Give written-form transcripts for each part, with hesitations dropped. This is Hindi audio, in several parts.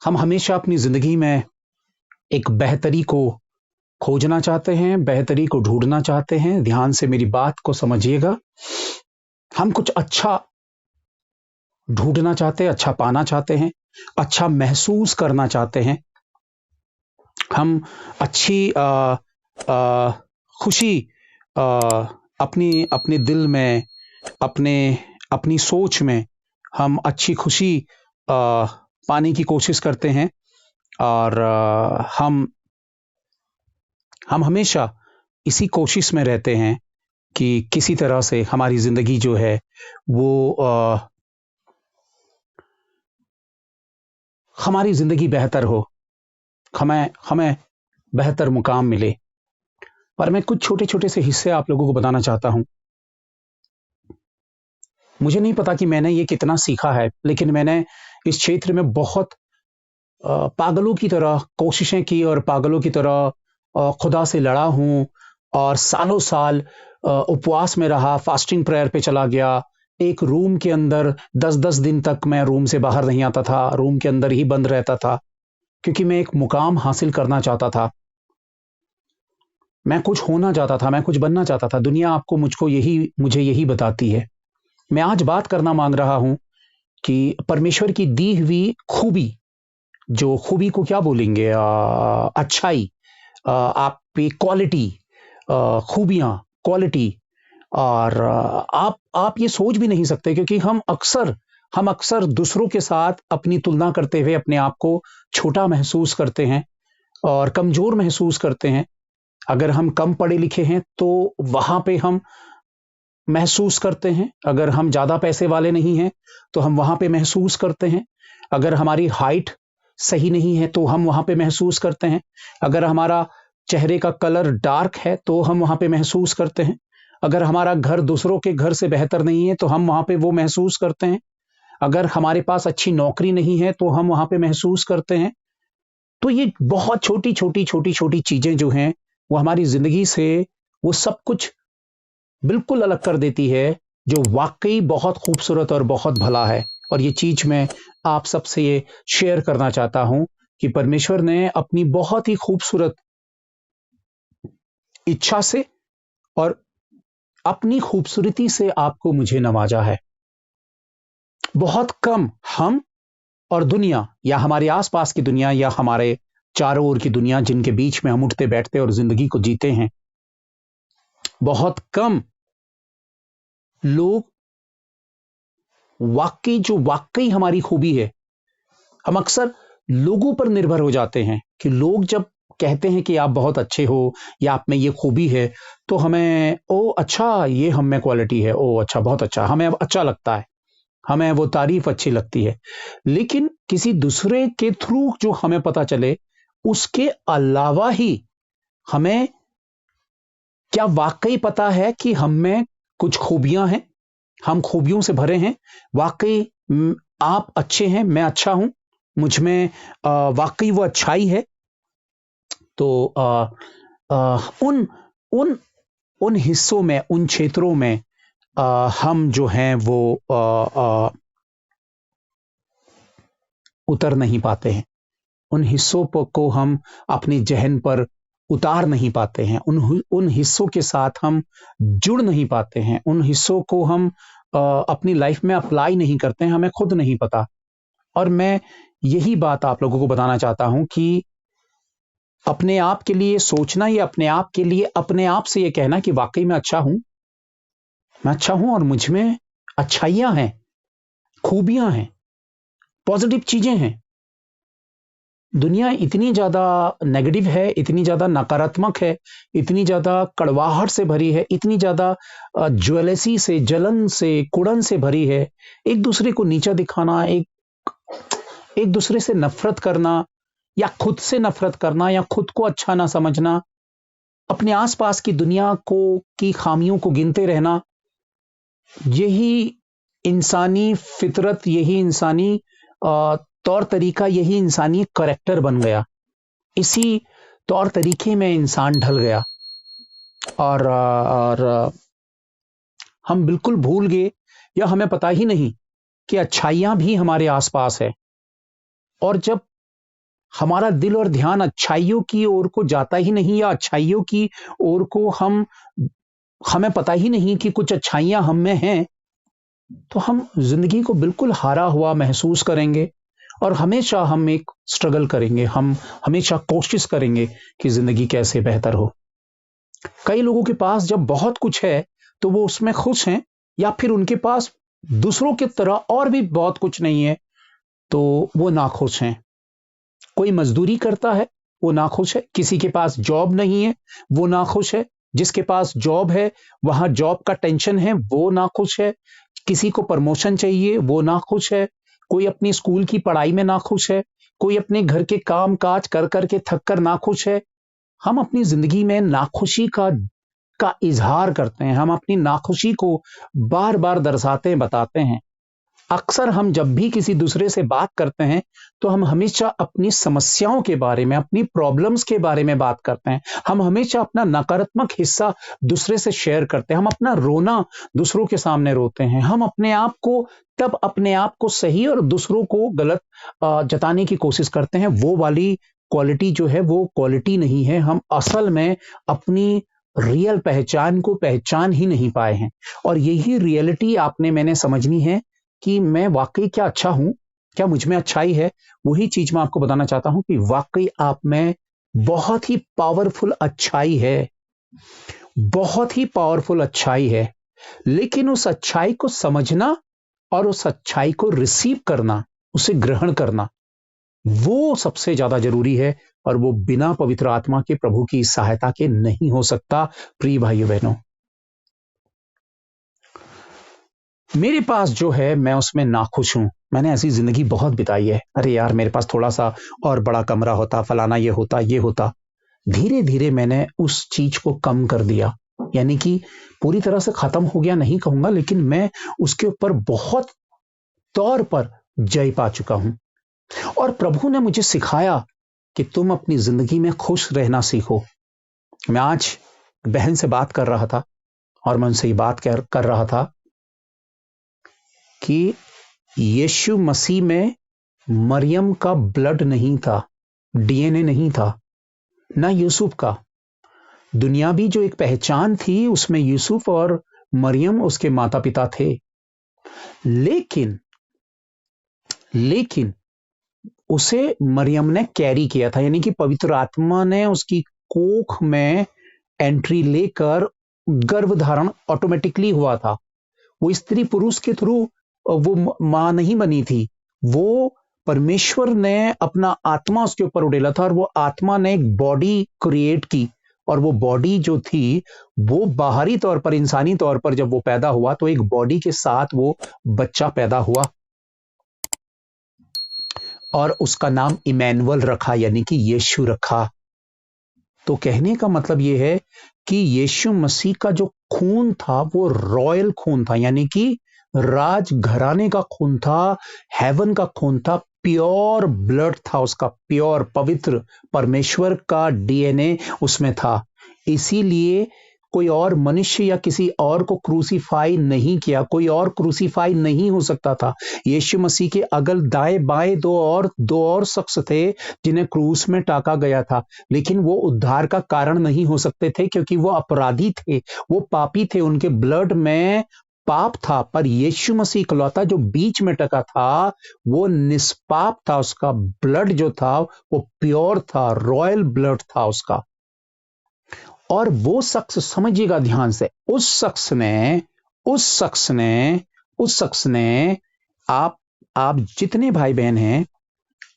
हम हमेशा अपनी जिंदगी में एक बेहतरी को खोजना चाहते हैं, बेहतरी को ढूंढना चाहते हैं। ध्यान से मेरी बात को समझिएगा। हम कुछ अच्छा ढूंढना चाहते हैं, अच्छा पाना चाहते हैं, अच्छा महसूस करना चाहते हैं। हम अच्छी आ, खुशी आ, अपनी अपने दिल में, अपने अपनी सोच में हम अच्छी खुशी पाने की कोशिश करते हैं। और हम हमेशा इसी कोशिश में रहते हैं कि किसी तरह से हमारी जिंदगी जो है वो हमारी जिंदगी बेहतर हो, हमें हमें बेहतर मुकाम मिले। पर मैं कुछ छोटे छोटे से हिस्से आप लोगों को बताना चाहता हूं। मुझे नहीं पता कि मैंने ये कितना सीखा है, लेकिन मैंने इस क्षेत्र में बहुत पागलों की तरह कोशिशें की और पागलों की तरह खुदा से लड़ा हूं। और सालों साल उपवास में रहा, फास्टिंग प्रेयर पे चला गया। एक रूम के अंदर 10-10 दिन तक मैं रूम से बाहर नहीं आता था, रूम के अंदर ही बंद रहता था, क्योंकि मैं एक मुकाम हासिल करना चाहता था। मैं कुछ होना चाहता था, मैं कुछ बनना चाहता था। दुनिया आपको मुझे यही बताती है। मैं आज बात करना मांग रहा हूं कि परमेश्वर की दी हुई खूबी, जो खूबी को क्या बोलेंगे, अच्छाई, आपकी क्वालिटी, खूबियां, क्वालिटी। और आप ये सोच भी नहीं सकते, क्योंकि हम अक्सर दूसरों के साथ अपनी तुलना करते हुए अपने आप को छोटा महसूस करते हैं और कमजोर महसूस करते हैं। अगर हम कम पढ़े लिखे हैं तो वहां पे हम महसूस करते हैं। अगर हम ज्यादा पैसे वाले नहीं हैं तो हम वहां पे महसूस करते हैं। अगर हमारी हाइट सही नहीं है तो हम वहां पे महसूस करते हैं। अगर हमारा चेहरे का कलर डार्क है तो हम वहां पे महसूस करते हैं। अगर हमारा घर दूसरों के घर से बेहतर नहीं है तो हम वहां पे वो महसूस करते हैं। अगर हमारे पास अच्छी नौकरी नहीं है तो हम वहां पे महसूस करते हैं। तो ये बहुत छोटी छोटी छोटी छोटी चीजें जो हैं, वो हमारी जिंदगी से वो सब कुछ बिल्कुल अलग कर देती है, जो वाकई बहुत खूबसूरत और बहुत भला है। और ये चीज मैं आप सबसे ये शेयर करना चाहता हूं कि परमेश्वर ने अपनी बहुत ही खूबसूरत इच्छा से और अपनी खूबसूरती से आपको मुझे नवाजा है। बहुत कम हम और दुनिया, या हमारे आसपास की दुनिया, या हमारे चारों ओर की दुनिया जिनके बीच में हम उठते बैठते और जिंदगी को जीते हैं, बहुत कम लोग वाकई हमारी खूबी है। हम अक्सर लोगों पर निर्भर हो जाते हैं कि लोग जब कहते हैं कि आप बहुत अच्छे हो या आप में ये खूबी है, तो हमें ओ अच्छा, ये हम में क्वालिटी है, ओ अच्छा, बहुत अच्छा, हमें अब अच्छा लगता है, हमें वो तारीफ अच्छी लगती है। लेकिन किसी दूसरे के थ्रू जो हमें पता चले, उसके अलावा ही हमें क्या वाकई पता है कि हम में कुछ खूबियां हैं, हम खूबियों से भरे हैं। वाकई आप अच्छे हैं, मैं अच्छा हूं, मुझ में वाकई वो अच्छाई है। तो उन उन उन हिस्सों में, उन क्षेत्रों में हम जो हैं वो उतर नहीं पाते हैं। उन हिस्सों को हम अपने जहन पर उतार नहीं पाते हैं। उन हिस्सों के साथ हम जुड़ नहीं पाते हैं। उन हिस्सों को हम अपनी लाइफ में अप्लाई नहीं करते हैं, हमें खुद नहीं पता। और मैं यही बात आप लोगों को बताना चाहता हूं कि अपने आप के लिए सोचना, या अपने आप के लिए अपने आप से ये कहना कि वाकई मैं अच्छा हूं, मैं अच्छा हूं और मुझ में अच्छाइयां हैं, खूबियां हैं, पॉजिटिव चीजें हैं। दुनिया इतनी ज्यादा नेगेटिव है, इतनी ज्यादा नकारात्मक है, इतनी ज्यादा कड़वाहट से भरी है, इतनी ज्यादा ज्वेलसी से, जलन से, कुड़न से भरी है। एक दूसरे को नीचा दिखाना, एक दूसरे से नफरत करना, या खुद से नफरत करना, या खुद को अच्छा ना समझना, अपने आसपास की दुनिया को की खामियों को गिनते रहना, यही इंसानी फितरत, यही इंसानी तौर तरीका, यही इंसानी करेक्टर बन गया। इसी तौर तरीके में इंसान ढल गया। और हम बिल्कुल भूल गए, या हमें पता ही नहीं कि अच्छाइयां भी हमारे आसपास है। और जब हमारा दिल और ध्यान अच्छाइयों की ओर को जाता ही नहीं, या अच्छाइयों की ओर को हमें पता ही नहीं कि कुछ अच्छाइयां हम में हैं, तो हम जिंदगी को बिल्कुल हारा हुआ महसूस करेंगे और हमेशा हम एक स्ट्रगल करेंगे, हम हमेशा कोशिश करेंगे कि जिंदगी कैसे बेहतर हो। कई लोगों के पास जब बहुत कुछ है तो वो उसमें खुश हैं, या फिर उनके पास दूसरों की तरह और भी बहुत कुछ नहीं है तो वो नाखुश हैं। कोई मजदूरी करता है, वो नाखुश है। किसी के पास जॉब नहीं है, वो नाखुश है। जिसके पास जॉब है, वहां जॉब का टेंशन है, वो नाखुश है। किसी को प्रमोशन चाहिए, वो नाखुश है। कोई अपनी स्कूल की पढ़ाई में नाखुश है, कोई अपने घर के काम काज कर करके थक कर नाखुश है। हम अपनी जिंदगी में नाखुशी का इजहार करते हैं, हम अपनी नाखुशी को बार बार दर्शाते हैं, बताते हैं। अक्सर हम जब भी किसी दूसरे से बात करते हैं तो हम हमेशा अपनी समस्याओं के बारे में, अपनी प्रॉब्लम्स के बारे में बात करते हैं। हम हमेशा अपना नकारात्मक हिस्सा दूसरे से शेयर करते हैं, हम अपना रोना दूसरों के सामने रोते हैं। हम अपने आप को सही और दूसरों को गलत जताने की कोशिश करते हैं। वो वाली क्वालिटी जो है वो क्वालिटी नहीं है। हम असल में अपनी रियल पहचान को पहचान ही नहीं पाए हैं, और यही रियलिटी आपने मैंने समझनी है कि मैं वाकई क्या अच्छा हूं, क्या मुझ में अच्छाई है। वही चीज मैं आपको बताना चाहता हूं कि वाकई आप में बहुत ही पावरफुल अच्छाई है, बहुत ही पावरफुल अच्छाई है। लेकिन उस अच्छाई को समझना और उस अच्छाई को रिसीव करना, उसे ग्रहण करना, वो सबसे ज्यादा जरूरी है। और वो बिना पवित्र आत्मा के, प्रभु की सहायता के नहीं हो सकता। प्रिय भाइयों बहनों, मेरे पास जो है मैं उसमें नाखुश हूं। मैंने ऐसी जिंदगी बहुत बिताई है। अरे यार, मेरे पास थोड़ा सा और बड़ा कमरा होता, फलाना ये होता, ये होता। धीरे धीरे मैंने उस चीज को कम कर दिया, यानी कि पूरी तरह से खत्म हो गया नहीं कहूंगा, लेकिन मैं उसके ऊपर बहुत तौर पर जय पा चुका हूं। और प्रभु ने मुझे सिखाया कि तुम अपनी जिंदगी में खुश रहना सीखो। मैं आज बहन से बात कर रहा था और मैं उनसे ये बात कर रहा था कि यीशु मसीह में मरियम का ब्लड नहीं था, डीएनए नहीं था, ना यूसुफ का। दुनियावी जो एक पहचान थी उसमें यूसुफ और मरियम उसके माता पिता थे। लेकिन लेकिन उसे मरियम ने कैरी किया था, यानी कि पवित्र आत्मा ने उसकी कोख में एंट्री लेकर गर्भ धारण ऑटोमेटिकली हुआ था। वो स्त्री पुरुष के थ्रू वो मां नहीं बनी थी। वो परमेश्वर ने अपना आत्मा उसके ऊपर उड़ेला था, और वो आत्मा ने एक बॉडी क्रिएट की। और वो बॉडी जो थी वो बाहरी तौर पर, इंसानी तौर पर जब वो पैदा हुआ तो एक बॉडी के साथ वो बच्चा पैदा हुआ, और उसका नाम इमैनुअल रखा, यानी कि यीशु रखा। तो कहने का मतलब यह है कि यीशु मसीह का जो खून था वो रॉयल खून था, यानी कि राज घराने का खून था, हेवन का खून था, प्योर ब्लड था उसका, प्योर पवित्र परमेश्वर का डीएनए उसमें था। इसीलिए कोई और मनुष्य या किसी और को क्रूसीफाई नहीं किया, कोई और क्रूसीफाई नहीं हो सकता था। यीशु मसीह के अगल दाएं बाएं दो और शख्स थे जिन्हें क्रूस में टाका गया था, लेकिन वो उद्धार का कारण नहीं हो सकते थे, क्योंकि वो अपराधी थे, वो पापी थे, उनके ब्लड में पाप था। पर यीशु मसीह इकलौता जो बीच में टका था वो निष्पाप था, उसका ब्लड जो था वो प्योर था, रॉयल ब्लड था उसका। और वो शख्स, समझिएगा ध्यान से, उस शख्स ने आप जितने भाई बहन हैं,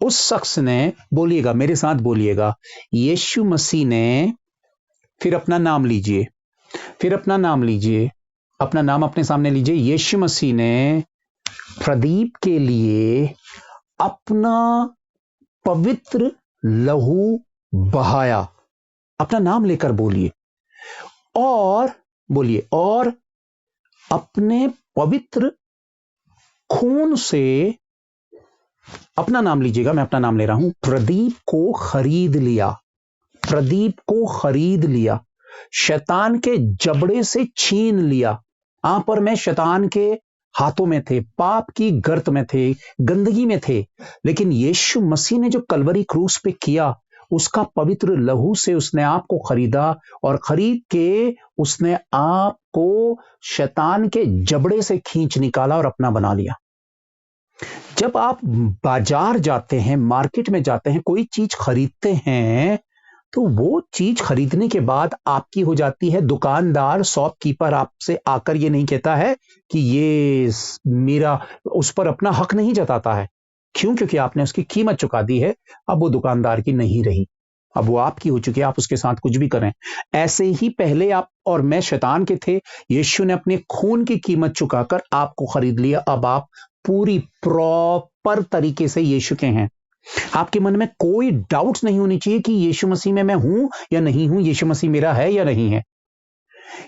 उस शख्स ने, बोलिएगा मेरे साथ, बोलिएगा, यीशु मसीह ने, फिर अपना नाम लीजिए, अपना नाम अपने सामने लीजिए। यीशु मसीह ने प्रदीप के लिए अपना पवित्र लहू बहाया। अपना नाम लेकर बोलिए, और अपने पवित्र खून से, अपना नाम लीजिएगा, मैं अपना नाम ले रहा हूं, प्रदीप को खरीद लिया, शैतान के जबड़े से छीन लिया। आप और मैं शैतान के हाथों में थे, पाप की गर्त में थे, गंदगी में थे, लेकिन यीशु मसीह ने जो कलवरी क्रूस पे किया, उसका पवित्र लहू से उसने आपको खरीदा और खरीद के उसने आपको शैतान के जबड़े से खींच निकाला और अपना बना लिया। जब आप बाजार जाते हैं, मार्केट में जाते हैं, कोई चीज खरीदते हैं, तो वो चीज खरीदने के बाद आपकी हो जाती है। दुकानदार, शॉपकीपर आपसे आकर ये नहीं कहता है कि ये मेरा, उस पर अपना हक नहीं जताता है। क्यों? क्योंकि आपने उसकी कीमत चुका दी है। अब वो दुकानदार की नहीं रही, अब वो आपकी हो चुकी है, आप उसके साथ कुछ भी करें। ऐसे ही पहले आप और मैं शैतान के थे, यीशु ने अपने खून की कीमत चुकाकर आपको खरीद लिया। अब आप पूरी प्रॉपर तरीके से यीशु के हैं। आपके मन में कोई डाउट्स नहीं होनी चाहिए कि यीशु मसीह में मैं हूं या नहीं हूं, यीशु मसीह मेरा है या नहीं है।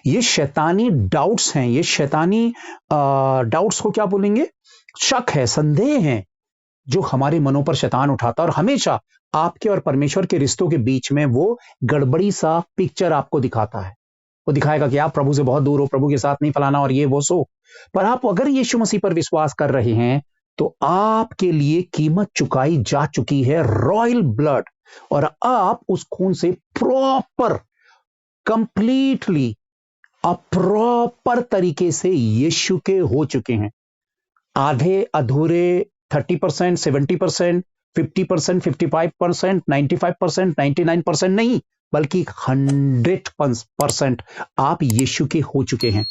ये शैतानी डाउट्स हैं, ये शैतानी डाउट्स को क्या बोलेंगे? शक है, संदेह है, जो हमारे मनों पर शैतान उठाता है और हमेशा आपके और परमेश्वर के रिश्तों के बीच में वो गड़बड़ी सा पिक्चर आपको दिखाता है। वो दिखाएगा कि आप प्रभु से बहुत दूर हो, प्रभु के साथ नहीं फलाना और ये वो सो। पर आप अगर यीशु मसीह पर विश्वास कर रहे हैं, तो आपके लिए कीमत चुकाई जा चुकी है, रॉयल ब्लड, और आप उस खून से प्रॉपर, कंप्लीटली, प्रॉपर तरीके से यीशु के हो चुके हैं। आधे अधूरे 30%, 70%, 50%, 55%, 95%, 99% नहीं, बल्कि 100% आप यीशु के हो चुके हैं।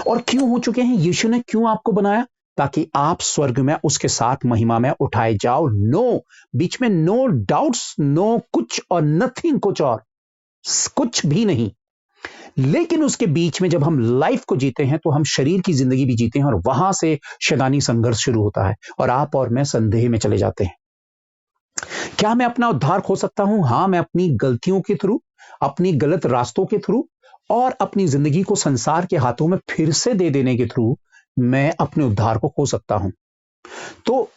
और क्यों हो चुके हैं? यीशु ने क्यों आपको बनाया? ताकि आप स्वर्ग में उसके साथ महिमा में उठाए जाओ। नो, बीच में नो डाउट्स, नो कुछ और नथिंग, कुछ और कुछ भी नहीं। लेकिन उसके बीच में जब हम लाइफ को जीते हैं, तो हम शरीर की जिंदगी भी जीते हैं और वहां से शैतानी संघर्ष शुरू होता है और आप और मैं संदेह में चले जाते हैं। क्या मैं अपना उद्धार खो सकता हूं? हां, मैं अपनी गलतियों के थ्रू, अपनी गलत रास्तों के थ्रू और अपनी जिंदगी को संसार के हाथों में फिर से दे देने के थ्रू मैं अपने उद्धार को खो सकता हूं। तो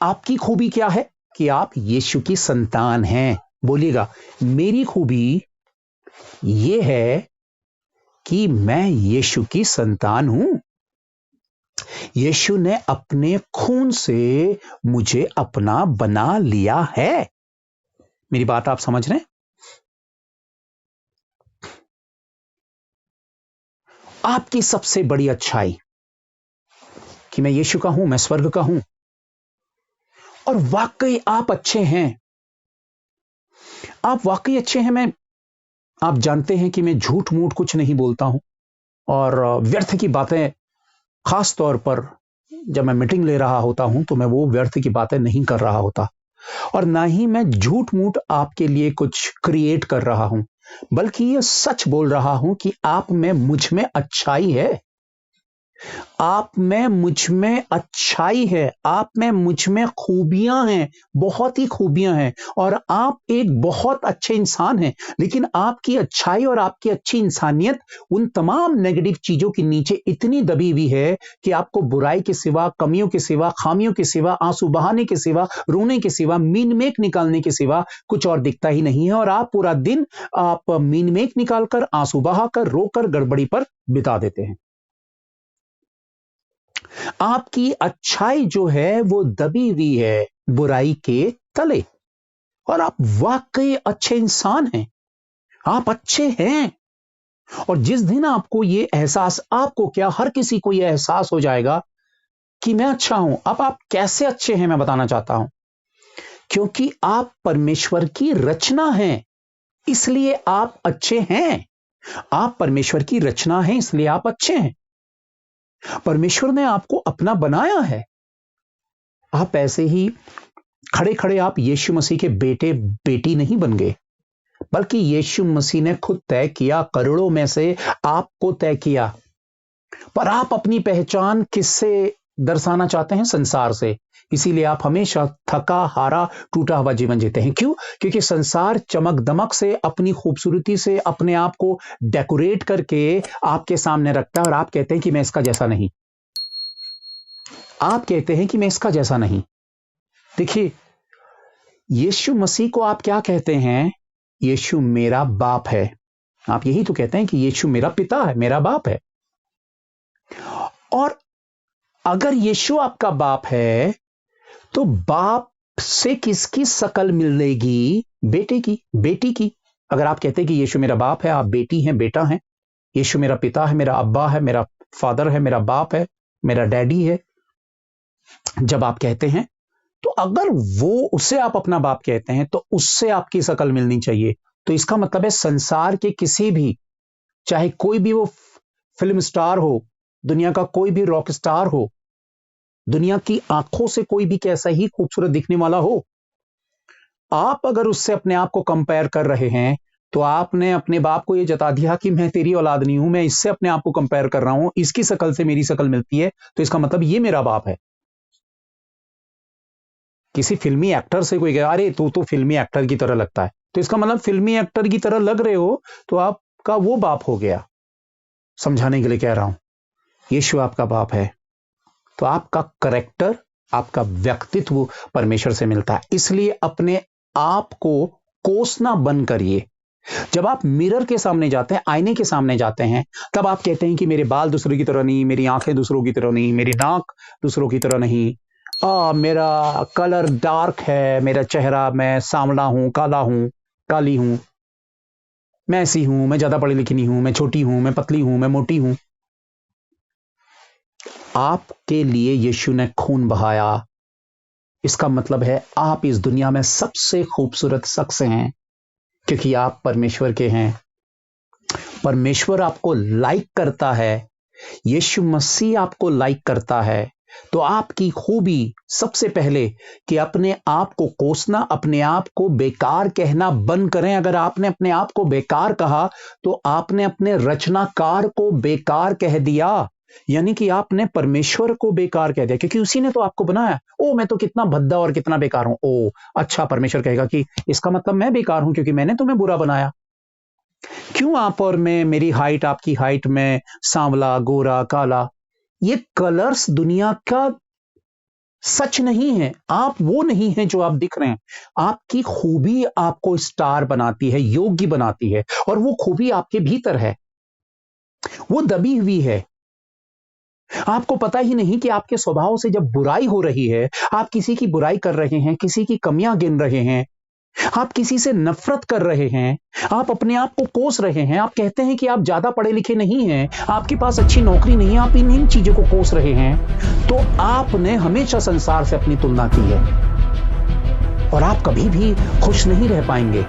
आपकी खूबी क्या है? कि आप यीशु की संतान हैं। बोलिएगा, मेरी खूबी ये है कि मैं यीशु की संतान हूं। यीशु ने अपने खून से मुझे अपना बना लिया है। मेरी बात आप समझ रहे हैं? आपकी सबसे बड़ी अच्छाई कि मैं यीशु का हूं, मैं स्वर्ग का हूं, और वाकई आप अच्छे हैं। आप वाकई अच्छे हैं। आप जानते हैं कि मैं झूठ मूठ कुछ नहीं बोलता हूं और व्यर्थ की बातें, खास तौर पर जब मैं मीटिंग ले रहा होता हूं, तो मैं वो व्यर्थ की बातें नहीं कर रहा होता और ना ही मैं झूठ मूठ आपके लिए कुछ क्रिएट कर रहा हूं, बल्कि ये सच बोल रहा हूं कि आप में, मुझ में अच्छाई है। आप में, मुझ में अच्छाई है। आप में, मुझ में खूबियां हैं, बहुत ही खूबियां हैं, और आप एक बहुत अच्छे इंसान हैं। लेकिन आपकी अच्छाई और आपकी अच्छी इंसानियत उन तमाम नेगेटिव चीजों के नीचे इतनी दबी हुई है कि आपको बुराई के सिवा, कमियों के सिवा, खामियों के सिवा, आंसू बहाने के सिवा, रोने के सिवा, मीन मेक निकालने के सिवा कुछ और दिखता ही नहीं है। और आप पूरा दिन आप मीन मेक निकालकर, आंसू बहाकर, रोकर, गड़बड़ी पर बिता देते हैं। आपकी अच्छाई जो है वो दबी हुई है बुराई के तले, और आप वाकई अच्छे इंसान हैं। आप अच्छे हैं। और जिस दिन आपको ये एहसास, आपको क्या, हर किसी को ये एहसास हो जाएगा कि मैं अच्छा हूं। अब आप कैसे अच्छे हैं मैं बताना चाहता हूं। क्योंकि आप परमेश्वर की रचना हैं, इसलिए आप अच्छे हैं। आप परमेश्वर की रचना हैं, इसलिए आप अच्छे हैं। परमेश्वर ने आपको अपना बनाया है। आप ऐसे ही खड़े खड़े आप यीशु मसीह के बेटे बेटी नहीं बन गए, बल्कि यीशु मसीह ने खुद तय किया, करोड़ों में से आपको तय किया। पर आप अपनी पहचान किससे दर्शाना चाहते हैं? संसार से। इसीलिए आप हमेशा थका हारा, टूटा हुआ जीवन जीते हैं। क्यों? क्योंकि संसार चमक दमक से, अपनी खूबसूरती से अपने आप को डेकोरेट करके आपके सामने रखता है और आप कहते हैं कि मैं इसका जैसा नहीं। आप कहते हैं कि मैं इसका जैसा नहीं। देखिए, यीशु मसीह को आप क्या कहते हैं? यीशु मेरा बाप है। आप यही तो कहते हैं कि यीशु मेरा पिता है, मेरा बाप है। और अगर यीशु आपका बाप है तो बाप से किसकी शकल मिलेगी? बेटे की, बेटी की। अगर आप कहते हैं कि यीशु मेरा बाप है, आप बेटी हैं, बेटा हैं, यीशु मेरा पिता है, मेरा अब्बा है, मेरा फादर है, मेरा बाप है, मेरा डैडी है, जब आप कहते हैं तो अगर वो उसे आप अपना बाप कहते हैं तो उससे आपकी शकल मिलनी चाहिए। तो इसका मतलब है संसार के किसी भी, चाहे कोई भी वो फिल्म स्टार हो, दुनिया का कोई भी रॉक स्टार हो, दुनिया की आंखों से कोई भी कैसा ही खूबसूरत दिखने वाला हो, आप अगर उससे अपने आप को कंपेयर कर रहे हैं तो आपने अपने बाप को यह जता दिया कि मैं तेरी औलाद नहीं हूं, मैं इससे अपने आप को कंपेयर कर रहा हूं, इसकी शकल से मेरी शकल मिलती है, तो इसका मतलब ये मेरा बाप है। किसी फिल्मी एक्टर से कोई कहे अरे तू तो फिल्मी एक्टर की तरह लगता है, तो इसका मतलब फिल्मी एक्टर की तरह लग रहे हो तो आपका वो बाप हो गया। समझाने के लिए कह रहा हूं, यीशु आपका बाप है तो आपका कैरेक्टर, आपका व्यक्तित्व परमेश्वर से मिलता है। इसलिए अपने आप को कोसना बंद करिए। जब आप मिरर के सामने जाते हैं, आईने के सामने जाते हैं, तब आप कहते हैं कि मेरे बाल दूसरों की तरह नहीं, मेरी आंखें दूसरों की तरह नहीं, मेरी नाक दूसरों की तरह नहीं, मेरा कलर डार्क है, मेरा चेहरा, मैं सांवला हूं, काला हूं, काली हूं, मैं ऐसी हूं, मैं ज्यादा पढ़ी लिखी नहीं हूं, मैं छोटी हूं, मैं पतली हूं, मैं मोटी हूं। आपके लिए यीशु ने खून बहाया, इसका मतलब है आप इस दुनिया में सबसे खूबसूरत शख्स हैं, क्योंकि आप परमेश्वर के हैं। परमेश्वर आपको लाइक करता है, यीशु मसीह आपको लाइक करता है। तो आपकी खूबी सबसे पहले कि अपने आप को कोसना, अपने आप को बेकार कहना बंद करें। अगर आपने अपने आप को बेकार कहा तो आपने अपने रचनाकार को बेकार कह दिया, यानी कि आपने परमेश्वर को बेकार कह दिया, क्योंकि उसी ने तो आपको बनाया। ओ मैं तो कितना भद्दा और कितना बेकार हूं। ओ अच्छा, परमेश्वर कहेगा कि इसका मतलब मैं बेकार हूं क्योंकि मैंने तुम्हें बुरा बनाया। क्यों आप और मैं, मेरी हाइट आपकी हाइट में, सांवला गोरा काला, ये कलर्स दुनिया का सच नहीं है। आप वो नहीं है जो आप दिख रहे हैं। आपकी खूबी आपको स्टार बनाती है, योग्य बनाती है, और वो खूबी आपके भीतर है, वो दबी हुई है। आपको पता ही नहीं कि आपके स्वभाव से जब बुराई हो रही है, आप किसी की बुराई कर रहे हैं, किसी की कमियां गिन रहे हैं, आप किसी से नफरत कर रहे हैं, आप अपने आप को कोस रहे हैं, आप कहते हैं कि आप ज्यादा पढ़े लिखे नहीं हैं, आपके पास अच्छी नौकरी नहीं है, आप इन चीजों को कोस रहे हैं, तो आपने हमेशा संसार से अपनी तुलना की है और आप कभी भी खुश नहीं रह पाएंगे।